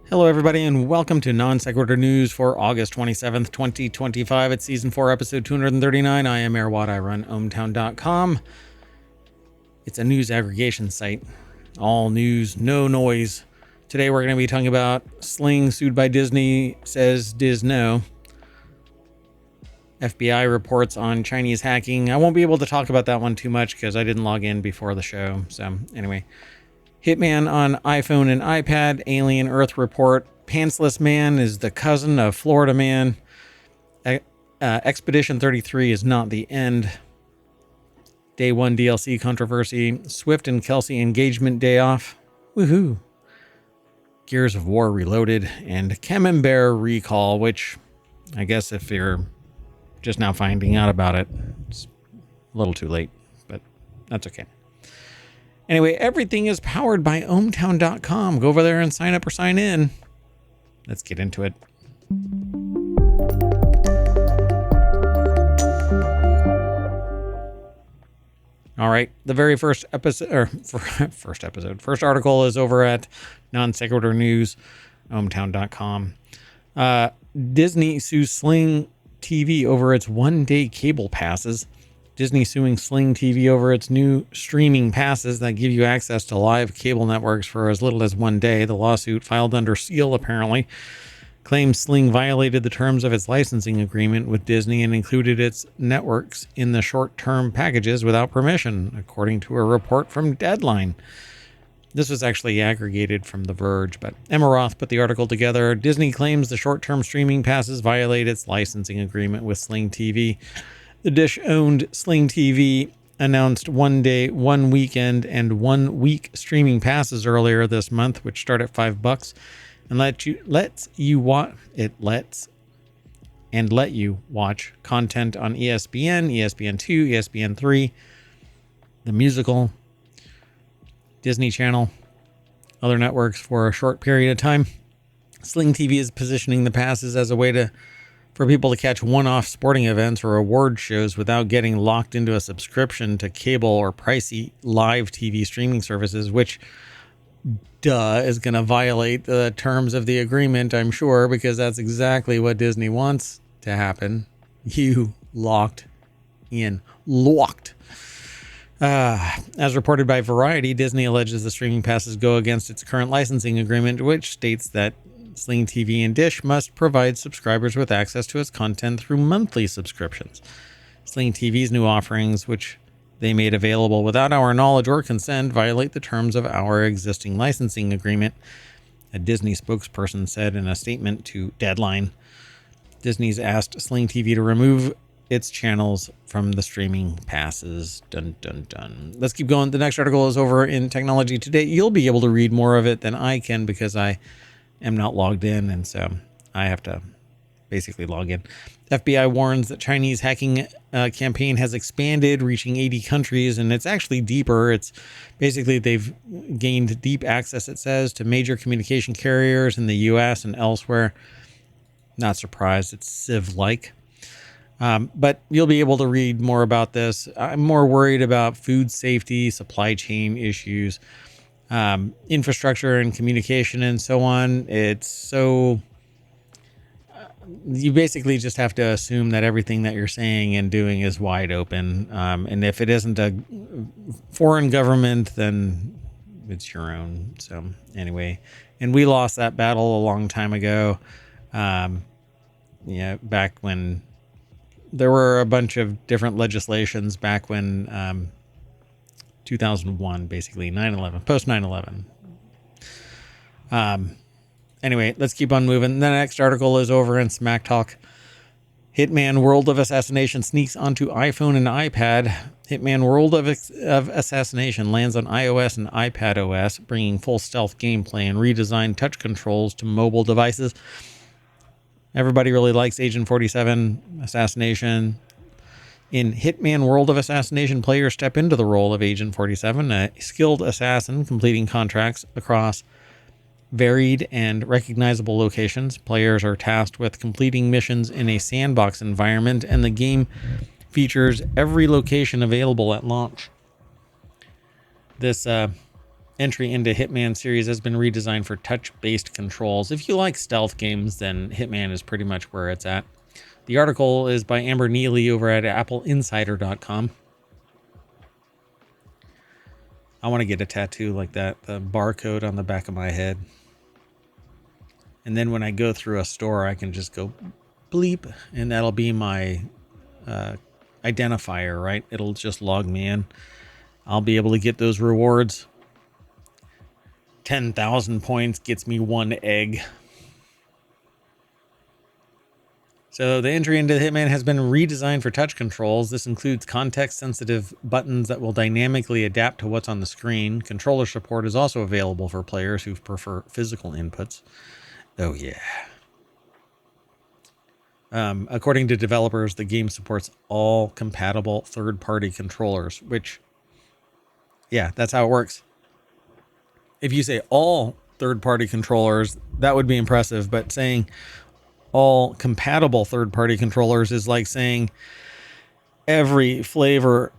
Hello, everybody, and welcome to Non Sequitur News for August 27th, 2025. It's Season 4, Episode 239. I am MayorWatt. I run ohmTown.com. It's a news aggregation site. All news, no noise. Today, we're going to be talking about Sling sued by Disney, says Disno. FBI reports on Chinese hacking. I won't be able to talk about that one too much because I didn't log in before the show. So, anyway. Hitman on iPhone and iPad, Alien Earth report, Pantsless Man is the cousin of Florida Man, Expedition 33 is not the end, Day 1 DLC controversy, Swift and Kelsey engagement day off, woohoo, Gears of War Reloaded, and Camembert recall, which I guess if you're just now finding out about it, it's a little too late, but that's okay. Anyway, everything is powered by ohmTown.com. Go over there and sign up or sign in. Let's get into it. All right, the very first article is over at Non Sequitur News, ohmTown.com. Disney sues Sling TV over its one-day cable passes. Disney suing Sling TV over its new streaming passes that give you access to live cable networks for as little as 1 day. The lawsuit, filed under seal apparently, claims Sling violated the terms of its licensing agreement with Disney and included its networks in the short-term packages without permission, according to a report from Deadline. This was actually aggregated from The Verge, but Emma Roth put the article together. Disney claims the short-term streaming passes violate its licensing agreement with Sling TV. The Dish-owned Sling TV announced 1 day, 1 weekend, and 1 week streaming passes earlier this month, which start at $5 and let you watch content on ESPN, ESPN2, ESPN3, the musical, Disney Channel, other networks for a short period of time. Sling TV is positioning the passes as a way for people to catch one-off sporting events or award shows without getting locked into a subscription to cable or pricey live TV streaming services, which, is going to violate the terms of the agreement, I'm sure, because that's exactly what Disney wants to happen. You locked. As reported by Variety, Disney alleges the streaming passes go against its current licensing agreement, which states that Sling TV and Dish must provide subscribers with access to its content through monthly subscriptions. Sling TV's new offerings, which they made available without our knowledge or consent, violate the terms of our existing licensing agreement, a Disney spokesperson said in a statement to Deadline. Disney's asked Sling TV to remove its channels from the streaming passes. Dun, dun, dun. Let's keep going. The next article is over in Technology Today. You'll be able to read more of it than I can because I am not logged in, and so I have to basically log in. FBI warns that Chinese hacking campaign has expanded, reaching 80 countries, and it's actually deeper. It's basically they've gained deep access, it says, to major communication carriers in the U.S. and elsewhere. Not surprised. It's Civ-like. But you'll be able to read more about this. I'm more worried about food safety, supply chain issues, infrastructure and communication and so on. It's so you basically just have to assume that everything that you're saying and doing is wide open. And if it isn't a foreign government, then it's your own. So anyway, and we lost that battle a long time ago. Back when there were a bunch of different legislations back when, 2001, basically 9/11, post 9/11. Anyway, let's keep on moving. The next article is over in Smack Talk. Hitman World of Assassination sneaks onto iPhone and iPad. Hitman World of Assassination lands on iOS and iPad OS, bringing full stealth gameplay and redesigned touch controls to mobile devices. Everybody really likes Agent 47 Assassination. In Hitman World of Assassination, players step into the role of Agent 47, a skilled assassin completing contracts across varied and recognizable locations. Players are tasked with completing missions in a sandbox environment, and the game features every location available at launch. This entry into Hitman series has been redesigned for touch-based controls. If you like stealth games, then Hitman is pretty much where it's at. The article is by Amber Neely over at appleinsider.com. I want to get a tattoo like that, the barcode on the back of my head. And then when I go through a store, I can just go bleep, and that'll be my identifier, right? It'll just log me in. I'll be able to get those rewards. 10,000 points gets me 1 egg. So the entry into Hitman has been redesigned for touch controls. This includes context-sensitive buttons that will dynamically adapt to what's on the screen. Controller support is also available for players who prefer physical inputs. Oh, yeah. According to developers, the game supports all compatible third-party controllers, which, yeah, that's how it works. If you say all third-party controllers, that would be impressive, but saying all compatible third-party controllers is like saying every flavor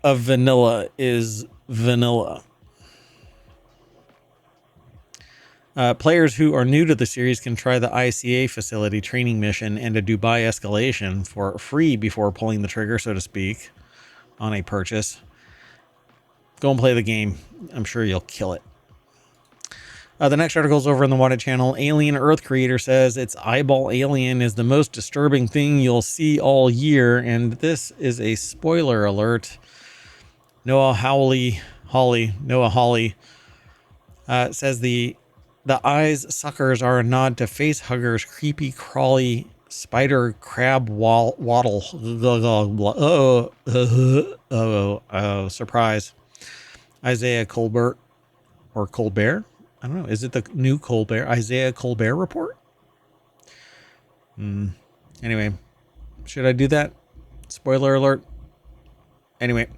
of vanilla is vanilla. Players who are new to the series can try the ICA facility training mission and a Dubai escalation for free before pulling the trigger, so to speak, on a purchase. Go and play the game. I'm sure you'll kill it. The next article is over in the Wanted channel. Alien Earth creator says its eyeball alien is the most disturbing thing you'll see all year, and this is a spoiler alert. Noah Hawley says the eyes suckers are a nod to face huggers, creepy crawly spider crab waddle. Oh, surprise. Isaiah Colbert or Colbert? I don't know. Is it the new Colbert? Isaiah Colbert report? Anyway, should I do that? Spoiler alert. Anyway.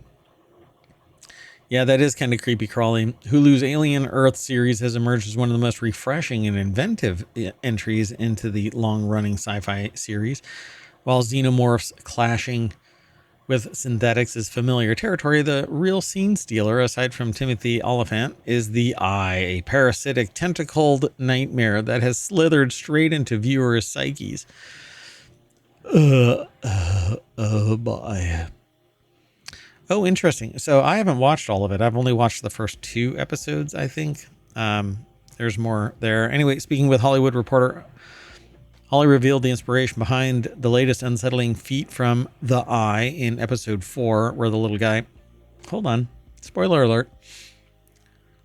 Yeah, that is kind of creepy crawling. Hulu's Alien Earth series has emerged as one of the most refreshing and inventive entries into the long-running sci-fi series. While xenomorphs clashing with synthetics is familiar territory, the real scene stealer, aside from Timothy Oliphant, is the Eye, a parasitic, tentacled nightmare that has slithered straight into viewers' psyches. Bye. Oh, interesting. So I haven't watched all of it. I've only watched the first 2 episodes, I think. There's more there. Anyway, speaking with Hollywood Reporter, Holly revealed the inspiration behind the latest unsettling feat from The Eye in episode 4, where the little guy, hold on, spoiler alert,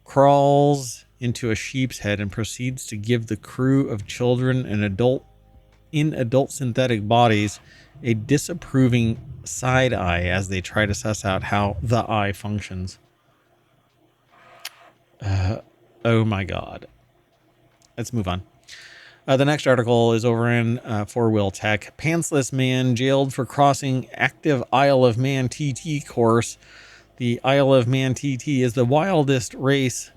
crawls into a sheep's head and proceeds to give the crew of children and adult synthetic bodies a disapproving side eye as they try to suss out how the eye functions. Oh my God. Let's move on. The next article is over in 4-Wheel Tech. Pantsless man jailed for crossing active Isle of Man TT course. The Isle of Man TT is the wildest race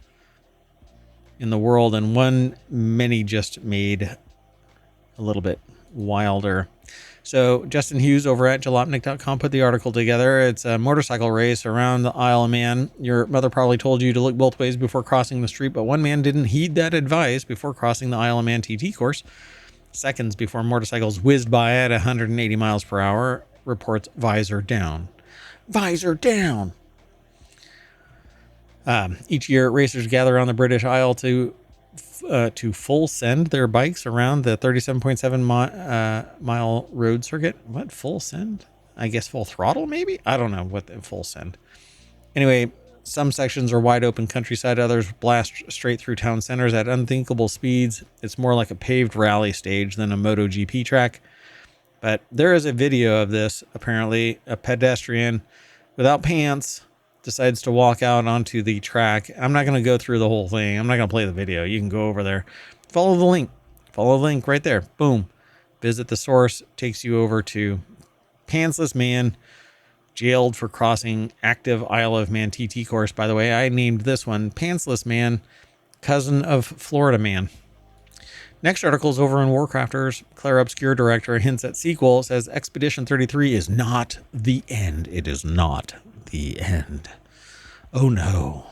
in the world, and one many just made a little bit wilder. So Justin Hughes over at jalopnik.com put the article together. It's a motorcycle race around the Isle of Man. Your mother probably told you to look both ways before crossing the street, but one man didn't heed that advice before crossing the Isle of Man TT course. Seconds before motorcycles whizzed by at 180 miles per hour, reports visor down. Visor down! Each year, racers gather on the British Isle to full send their bikes around the 37.7 mile road circuit. What, full send? I guess full throttle, maybe? I don't know what the full send. Anyway, some sections are wide open countryside, others blast straight through town centers at unthinkable speeds. It's more like a paved rally stage than a MotoGP track. But there is a video of this. Apparently, a pedestrian without pants decides to walk out onto the track. I'm not going to go through the whole thing. I'm not going to play the video. You can go over there. Follow the link. Follow the link right there. Boom. Visit the source. Takes you over to pantsless man jailed for crossing active Isle of Man TT course. By the way, I named this one Pantsless Man, cousin of Florida Man. Next article is over in Warcrafters. Claire Obscure director hints at sequel. Says Expedition 33 is not the end. It is not the end. Oh no.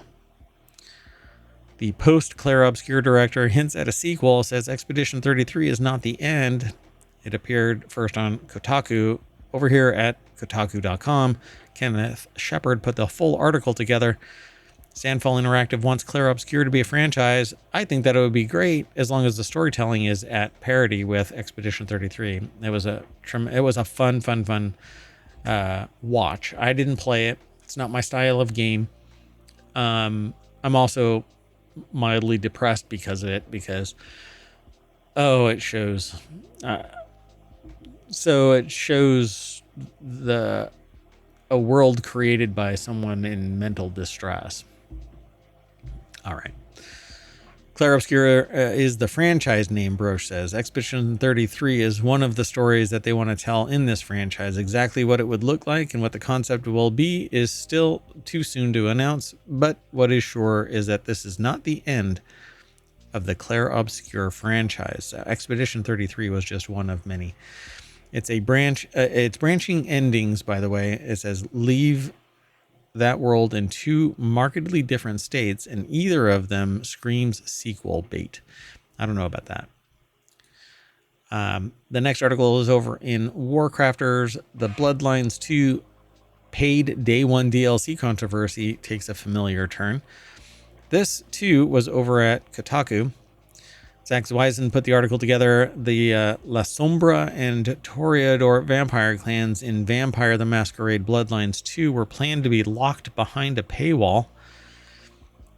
The post-Clair Obscure director hints at a sequel, says Expedition 33 is not the end. It appeared first on Kotaku. Over here at Kotaku.com, Kenneth Shepard put the full article together. Sandfall Interactive wants Clair Obscure to be a franchise. I think that it would be great as long as the storytelling is at parity with Expedition 33. It was a fun watch. I didn't play it. It's not my style of game. I'm also mildly depressed because of it, because it shows a world created by someone in mental distress. All right. Clair Obscure is the franchise name, Broche says. Expedition 33 is one of the stories that they want to tell in this franchise. Exactly what it would look like and what the concept will be is still too soon to announce, but what is sure is that this is not the end of the Clair Obscure franchise. Expedition 33 was just one of many. It's a branch. It's branching endings, by the way. It says leave that world in two markedly different states, and either of them screams sequel bait. I don't know about that. The next article is over in Warcrafters. The Bloodlines 2 paid day one DLC controversy takes a familiar turn. This, too, was over at Kotaku. Zach Zweisen put the article together. The La Sombra and Toreador vampire clans in Vampire the Masquerade Bloodlines 2 were planned to be locked behind a paywall.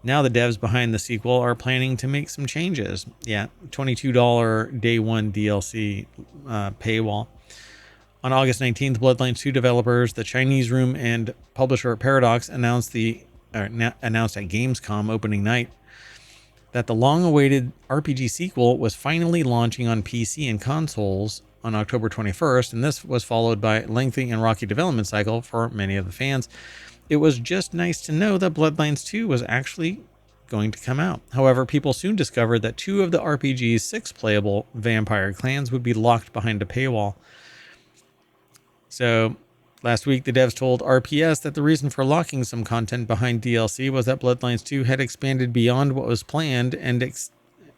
Now the devs behind the sequel are planning to make some changes. Yeah, $22 day one DLC paywall. On August 19th, Bloodlines 2 developers, the Chinese Room and publisher Paradox announced at Gamescom opening night that the long-awaited RPG sequel was finally launching on PC and consoles on October 21st, and this was followed by a lengthy and rocky development cycle for many of the fans. It was just nice to know that Bloodlines 2 was actually going to come out. However, people soon discovered that two of the RPG's 6 playable vampire clans would be locked behind a paywall. So, last week, the devs told RPS that the reason for locking some content behind DLC was that Bloodlines 2 had expanded beyond what was planned, and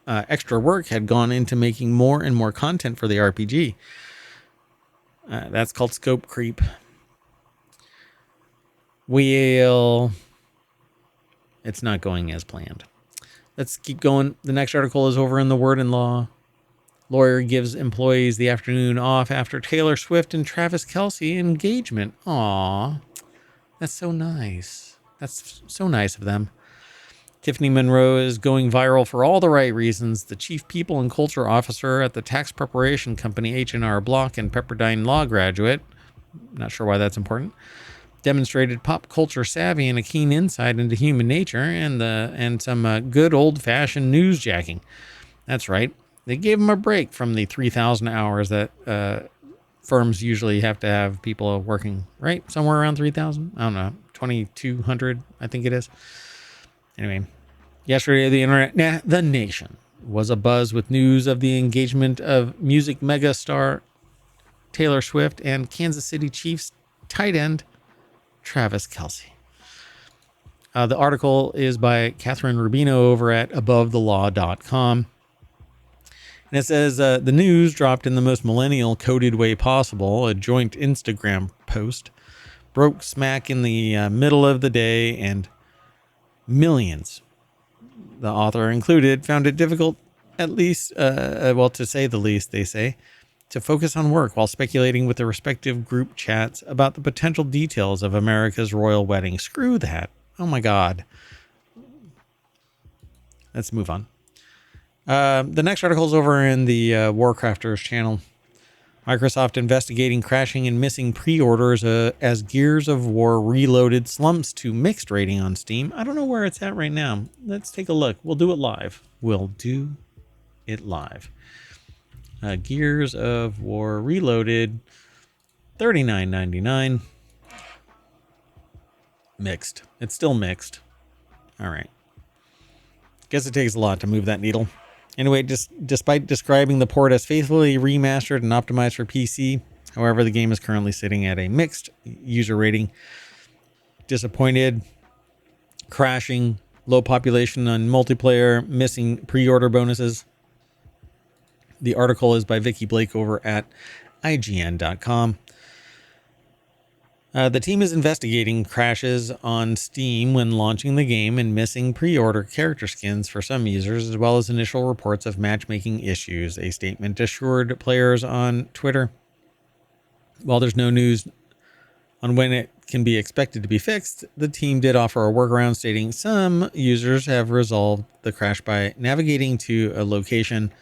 extra work had gone into making more and more content for the RPG. That's called scope creep. It's not going as planned. Let's keep going. The next article is over in the Word and Law. Lawyer gives employees the afternoon off after Taylor Swift and Travis Kelce engagement. Aw, that's so nice. That's so nice of them. Tiffany Monroe is going viral for all the right reasons. The chief people and culture officer at the tax preparation company H&R Block and Pepperdine Law graduate, not sure why that's important, demonstrated pop culture savvy and a keen insight into human nature and some good old-fashioned newsjacking. That's right. They gave him a break from the 3,000 hours that firms usually have to have people working, right? Somewhere around 3,000? I don't know. 2,200, I think it is. Anyway, yesterday, the nation was abuzz with news of the engagement of music megastar Taylor Swift and Kansas City Chiefs tight end Travis Kelce. The article is by Catherine Rubino over at AboveTheLaw.com. And it says, the news dropped in the most millennial coded way possible. A joint Instagram post broke smack in the middle of the day, and millions, the author included, found it difficult, at least, to say the least, they say, to focus on work while speculating with the respective group chats about the potential details of America's royal wedding. Screw that. Oh my God. Let's move on. The next article is over in the Warcrafters channel. Microsoft investigating crashing and missing pre-orders as Gears of War Reloaded slumps to mixed rating on Steam. I don't know where it's at right now. Let's take a look. We'll do it live. Gears of War Reloaded, $39.99. Mixed. It's still mixed. All right. Guess it takes a lot to move that needle. Anyway, despite describing the port as faithfully remastered and optimized for PC, however, the game is currently sitting at a mixed user rating. Disappointed, crashing, low population on multiplayer, missing pre-order bonuses. The article is by Vicky Blake over at IGN.com. The team is investigating crashes on Steam when launching the game and missing pre-order character skins for some users, as well as initial reports of matchmaking issues, a statement assured players on Twitter. While there's no news on when it can be expected to be fixed, the team did offer a workaround, stating some users have resolved the crash by navigating to a location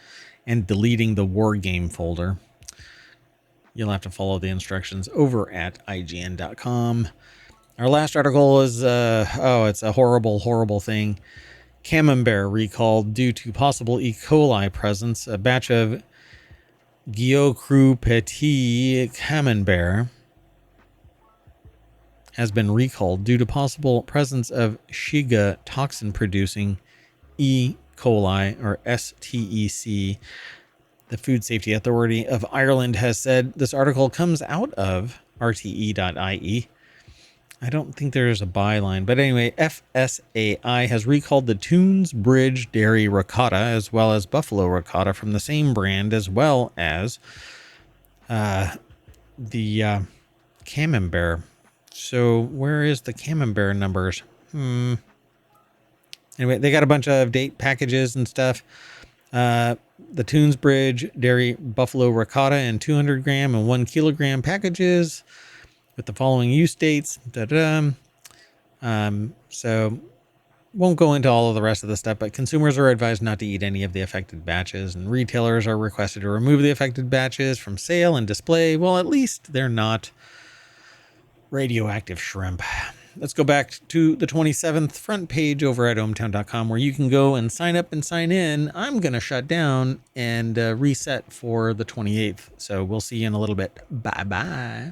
and deleting the war game folder. You'll have to follow the instructions over at IGN.com. Our last article is, it's a horrible, horrible thing. Camembert recalled due to possible E. coli presence. A batch of Guiaucru Petit Camembert has been recalled due to possible presence of Shiga toxin-producing E. coli, or STEC. The Food Safety Authority of Ireland has said. This article comes out of RTE.ie. I don't think there's a byline, but anyway, FSAI has recalled the Toons Bridge Dairy Ricotta as well as Buffalo Ricotta from the same brand, as well as the Camembert. So where is the Camembert numbers? Anyway, they got a bunch of date packages and stuff. The Toons Bridge Dairy Buffalo Ricotta in 200 gram and 1 kilogram packages with the following use dates. So won't go into all of the rest of the stuff, but consumers are advised not to eat any of the affected batches, and retailers are requested to remove the affected batches from sale and display. Well, at least they're not radioactive shrimp. Let's go back to the 27th front page over at ohmTown.com, where you can go and sign up and sign in. I'm going to shut down and reset for the 28th. So we'll see you in a little bit. Bye-bye.